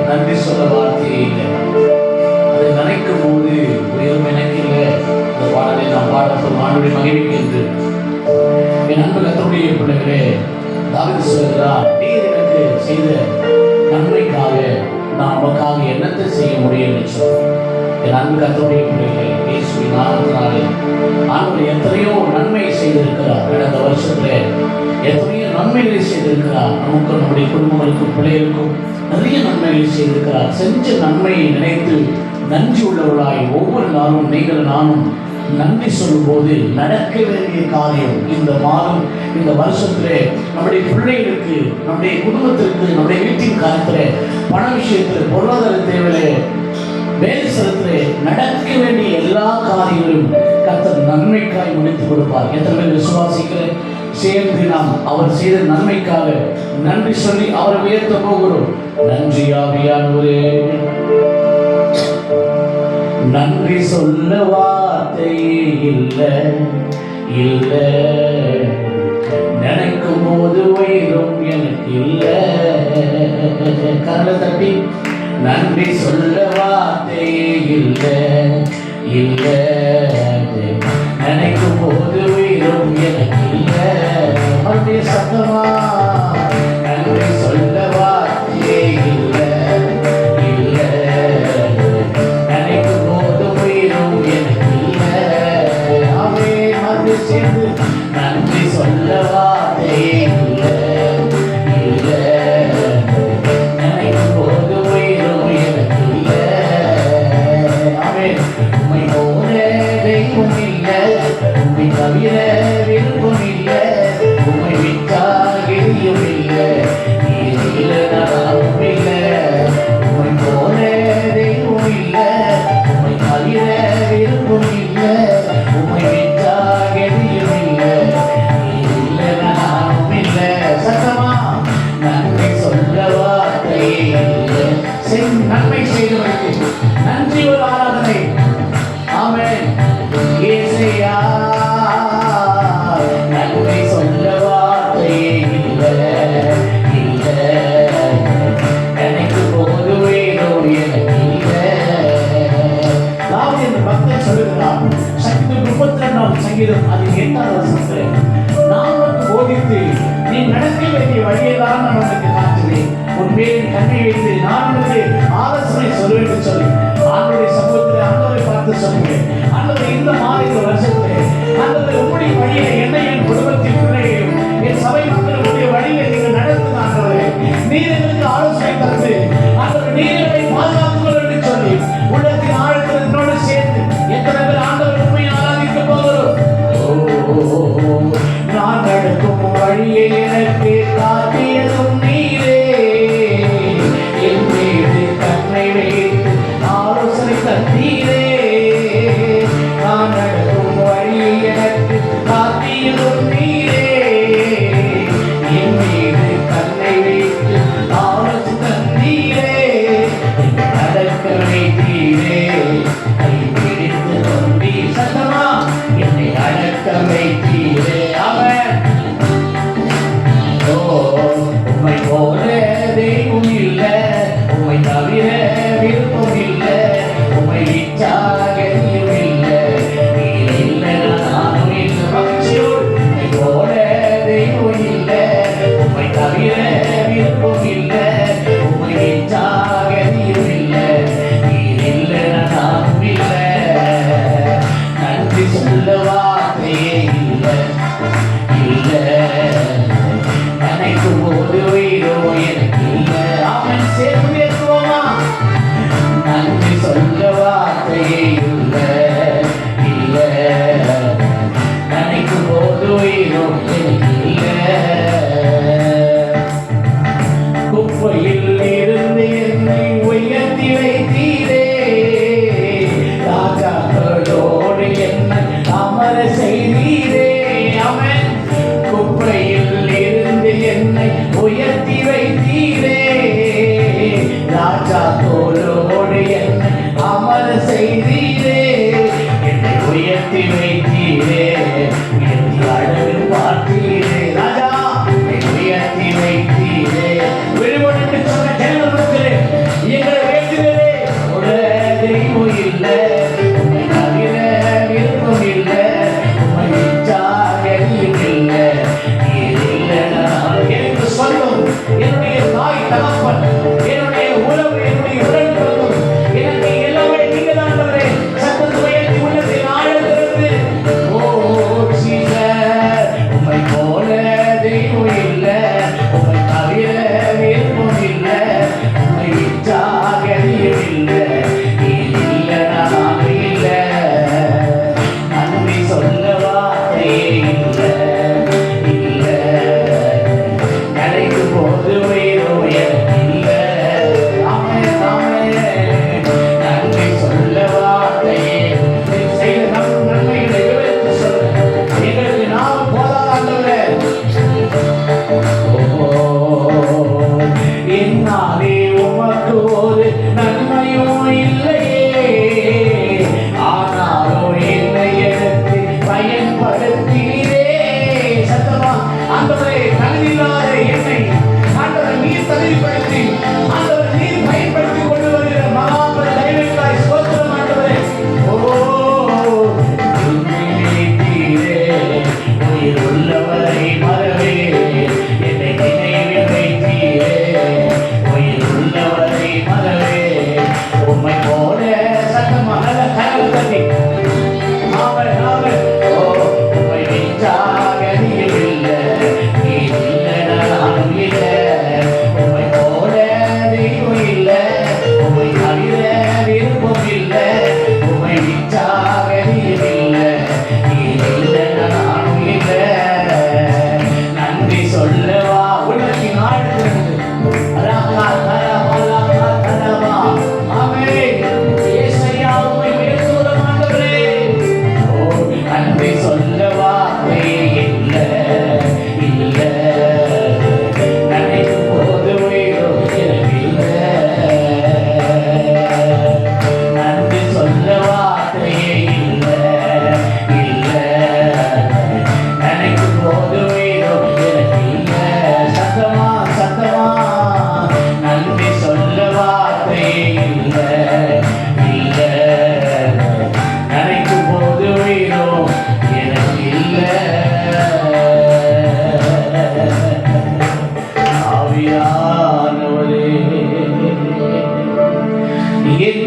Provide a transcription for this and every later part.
நன்றி சொல்ல வார்த்தையே இல்லை. அதை நினைக்கும் போது உயரும் எனக்கு இல்லை. அந்த பாடலை நாம் பாடப்போம் ஆண்டுடைய மகிழ்ச்சி என்று. என் அன்பு கர்த்தருடைய பிள்ளைகளே, தாவீது சொல்கிறார், நீர் எனக்கு செய்த நன்மைக்காக நான் உமக்காக என்னத்தை செய்ய முடியும் என்று சொன்னார். என் அன்பு கர்த்தருடைய பிள்ளைகளே, இயேசுவின் நாமத்தினாலே ஆண்டவர் எத்தனையோ நன்மை செய்திருக்கிறார். கடந்த வருஷத்துல எத்தனையோ நன்மைகளை செய்திருக்கிறார். நமக்கும் நம்முடைய குடும்பங்களுக்கும் பிள்ளைகளுக்கும் நிறைய நன்மைகளை செய்திருக்கிறார். செஞ்ச நன்மையை நினைத்து நன்றி உள்ளவர்களாய் ஒவ்வொரு நாளும் நீங்கள் நானும் நன்றி சொல்லும் போது நடக்க வேண்டிய காரியம் இந்த மாதம் இந்த வருஷத்திலே நம்முடைய பிள்ளைகளுக்கு, நம்முடைய குடும்பத்திற்கு, நம்முடைய வீட்டின் காலத்திலே, பண விஷயத்தில், பொருளாதார தேவையிலே, வேலைஸ்தலத்திலே நடக்க வேண்டிய எல்லா காரியங்களும் கர்த்தர் நன்மைக்காய் முடித்துக் கொடுப்பார். எத்தனை பேர் விசுவாசிக்கிறேன்? சேர்ந்து நாம் அவர் செய்த நன்மைக்காக நன்றி சொல்லி அவரை உயர்த்த போகிறோம். நன்றி ஆவியானவரே, நன்றி சொல்ல வார்த்தை இல்லை இல்லை, நினைக்கும் போது உயிரும் எனக்கு இல்லை. கரலை தட்டி நன்றி சொல்ல வார்த்தை இல்லை இல்லை, நினைக்கும் போது உயிரும் எனக்கு இல்லை. அப்படியே சத்தமா நன்றி சொல்ல வார்த்தை இல்லை இல்லை, நினைக்கும் போது உயிரும் எனக்கு இல்லை. அவே அது சேர்ந்து நன்றி சொல்ல வார்த்தை இல்லை இல்லை, நினைக்கும் போது உயிரும் எனக்கு இல்லை. அவே உம்மை போல தெய்வம் இல்லை, உம்மை தவிர விருப்பம் இல்லை, உம்மை விட்டால் எரியும் இல்லை, நீர் இல்லை நானும் இல்லை. உம்மை போல தெய்வம் இல்லை, உம்மை தவிர விருப்பம் இல்லை, உம்மை விட்டால் எரியும் இல்லை, நீர் இல்லை நானும் இல்லை. சத்தமா நன்றி சொல்ல வார்த்தை இல்லை. நன்மை செய்தவருக்கு நன்றி ஒரு ஆராதனை. ஆமென். இயேசுயா, நன்றி சொல்ல வார்த்தை இல்லை இல்லை, எனக்கு போது வேணும் எனக்கு இல்லை. தாவீது என்ற பக்தன் சொல்லுகிறார், சங்கீதம் 32 சங்கீதம் அதில் 8வது வசனத்தில், நான் உனக்கு போதித்து நீ நடக்க வேண்டிய வழியெல்லாம் நான் உனக்கு காட்டுவேன், உன் மேல் கண்ணை வைத்து நான் உனக்கு ஆலோசனை சொல்வேன் என்று சொல்லி ஆண்டவருடைய சமூகத்தில் ஆண்டவரை பார்த்து சொல்லுவேன். ஆண்டவரை இந்த மாதம் வருஷத்திலே ஆண்டவரை உங்களுடைய வழியை என்னை என் குடும்பத்தின் பிள்ளைகளையும் என் சபை மக்களுடைய வழியை நீங்கள் நடத்துங்க. ஆண்டவரே, நீர் எங்களுக்கு ஆலோசனை தந்து ஆண்டவரை நீரை பாதுகாத்துங்கள் என்று சொல்லி உள்ளத்தின் ஆழத்தில் என்னோடு சேர்ந்து எத்தனை பேர் ஆண்டவர் உண்மையை ஆராதிக்க போகிறோம். நான் நடக்கும் வழியை எனக்கு காட்டியதும் நீரே, என் மீது கண்ணை வைத்து ஆலோசனை தந்தீரே. நான் நடக்கும் வழியை எனக்கு காட்டியதும் நீரே, என் மீது கண்ணை வைத்து ஆலோசனை தந்தீரே. நடக்க வைத்தீரே, கை பிடித்து நம்பி சத்தமா என்னை அடக்க வைத்தீரே. அவன் உம்மை போல தெய்வம் இல்லை, உம்மை தவிர விருப்பம் இல்லை, உம்மை விட்டால் எதுவும் இல்லை, நீர் இல்லை நானும் இல்லை. மகிழ்ச்சியோடு உம்மை போல தெய்வம் இல்லை, உம்மை தவிர விருப்பம் இல்லை, உம்மை விட்டால் எதுவும் இல்லை, நீர் இல்லை நானும் இல்லை. நன்றி சொல்ல வார்த்தையே இல்லை இல்லை, நினைக்கும் போது உயிரோ எனக்கு இல்லை. அவன் சேர்ந்து ஏற்றுவோமா? நன்றி சொல்ல வார்த்தையே இல்லை இல்லை, நினைக்கும் போது உயிரோ எனக்கு இல்லை. குப்பையில் இருந்து என்னை உயர்த்தி வைத்தீரே, ராஜாக்களோடு என்னை அமர செய்தீரே. அவன் குப்பையில் இருந்து என்னை உயர்த்தி வைத்தீரே, ராஜா தோளோடு என்னை அமர செய்தீரே. என்னை உயர்த்தி வைத்தீரே, உயர்த்தி அழகு பார்த்தீரே. ராஜா என்னை உயர்த்தி வைத்தீரே. விடுபட்டு சொன்ன ஜனங்களுக்கு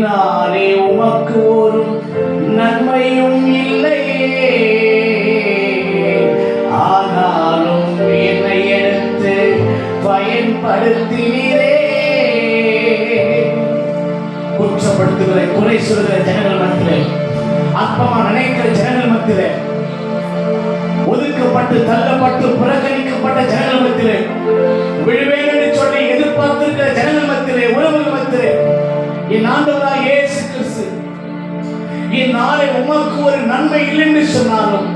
என்னாலே உமக்கு ஒரு நன்மையும் இல்லையே, ஆனாலும் என்னை எடுத்து பயன்படுத்தினீரே. குற்றப்படுத்துகிற, குறை சொல்கிற ஜனங்கள் மத்தியிலே, அற்பமா நினைக்கிற ஜனங்கள் மத்தியிலே, ஒதுக்கப்பட்டு தள்ளப்பட்டு புறக்கணிக்கப்பட்ட ஜனங்கள் மத்தியிலே, விழுவேன் என்று சொல்லி எதிர்பார்த்திருக்கிற ஜனங்கள் மத்தியிலே, உறவுகள் மத்தியிலே, என் ஆண்டவராகிய இயேசு கிறிஸ்து என் நாளை உமக்கு ஒரு நன்மை இல்லை என்று சொன்னாலும்,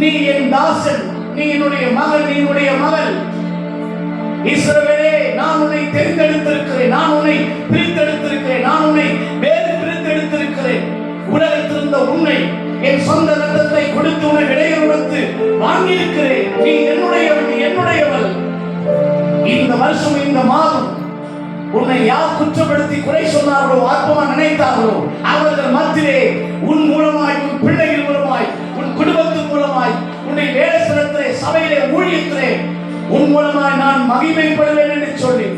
நீ என் தாசன், நீ என்னுடைய மகன், நீ என்னுடைய மகள், இஸ்ரவேலே, நான் உன்னை தெரிந்தெடுத்திருக்கிறேன், நான் உன்னை பிரித்தெடுத்திருக்கிறேன், நான் உன்னை வேறு பிரித்தெடுத்திருக்கிறேன். உலகத்திலிருந்த உன்னை என் சொந்த ரத்தத்தை கொடுத்து உன்னை விலையை கொடுத்து வாங்கியிருக்கிறேன். நீ என்னுடையவன், நீ என்னுடையவள். இந்த வருஷம், இந்த மாதம் உன்னை யார் குற்றப்படுத்தி குறை சொன்னார்களோ, ஆத்மா நினைத்தார்களோ, அவர்கள் மத்தியிலே உன் மூலமாய், உன் பிள்ளைகள் மூலமாய், உன் குடும்பத்தின் மூலமாய், உன்னை வேலை ஸ்தலத்திலே, சபையிலே, ஊழியத்திலே உன் மூலமாய் நான் மகிமைப்படுவேன் என்று சொல்லி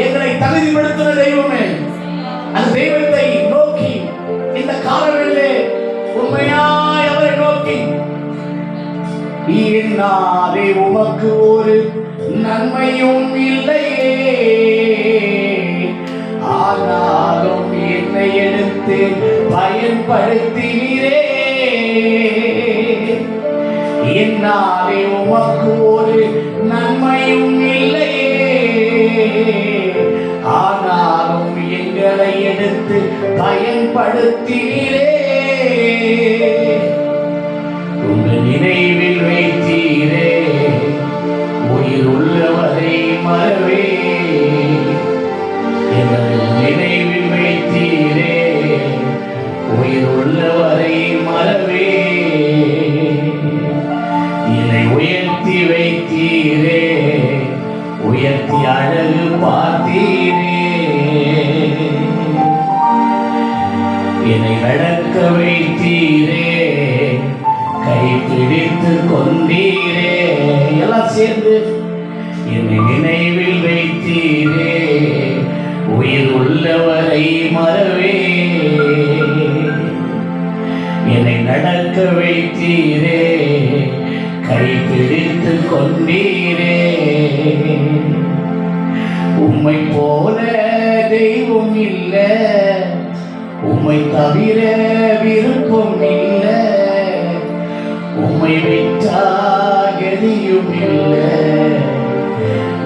எங்களை தகுதிப்படுத்தின தெய்வமே, அந்த தெய்வத்தை நோக்கி இந்த காலங்களிலே உண்மையாய் அவரை நோக்கி, என்னாலே உமக்கு ஒரு நன்மையும் இல்லையே, ஆனாலும் என்னை எடுத்து பயன்படுத்தினீரே. என்னாலே உமக்கு ஒரு நன்மையும் இல்லையே, ஆனாலும் எங்களை எடுத்து பயன்படுத்தினீரே. உங்கள் நினைவில் வைத்தீரே, உயிர் உள்ளவரை மறவே. எங்கள் நினைவில் வைத்தீரே, உயிர் உள்ளவரை மறவே. என்னை உயர்த்தி வைத்தீரே, உயர்த்தி அழகு பார்த்தீரே. என்னை நடக்க வைத்தீரே, கை பிடித்து கொண்டீரே. எல்லாம் சேர்ந்து, என்னை நினைவில் வைத்தீரே, உயிர் உள்ளவரை மறவே. என்னை நடக்க வைத்தீரே, கை பிடித்து கொண்டீரே. உம்மை போல தெய்வம் இல்ல, உம்மை தவிர விருப்பம் இல்ல, உம்மை விட்டா கதியும் இல்ல,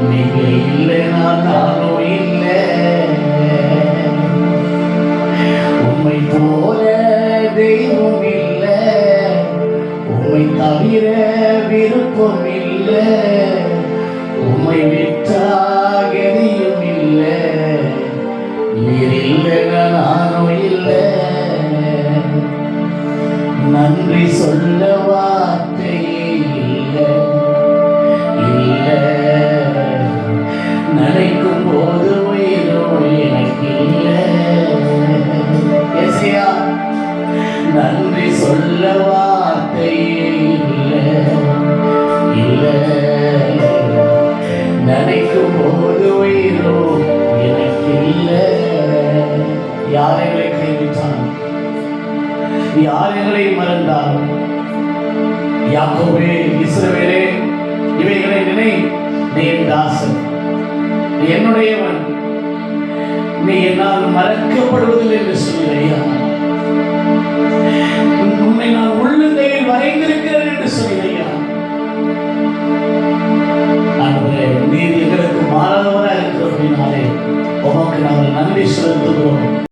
நீங்க இல்லை நானும் இல்லை. உம்மை போல தெய்வம் இல்ல, உம்மை தவிர விருப்பம் இல்ல, உம்மை விட்டா கதியும் இல்ல, நீர் இல்லை நானும் இல்லை. நன்றி சொல்ல வார்த்தையே இல்லை, இல்லை. நினைக்கும் போது உயிரோ எனக்கு இல்லை. எசையா, நன்றி சொல்ல வார்த்தையே இல்லை, இல்லை. நினைக்கும் போது உயிரோ எனக்கு இல்லை. யார் எங்களை கைவிட்டாலும், யார் எங்களை மறந்தாலும், யாக்கோபே, இஸ்ரவேலே, இவைகளை நினை, நீ என் தாசன், நீ என்னுடையவன், நீ என்னால் மறக்கப்படுவதில்லை என்று சொல்லுகையா. உன்னை நான் உள்ளங்கையில் வரைந்திருக்கிறேன் என்று சொல்லுகையா. நீர் எங்களுக்கு மாறாதவராக இருக்கிறபடினாலே உமக்கு நாங்கள் நன்றி செலுத்துகிறோம்.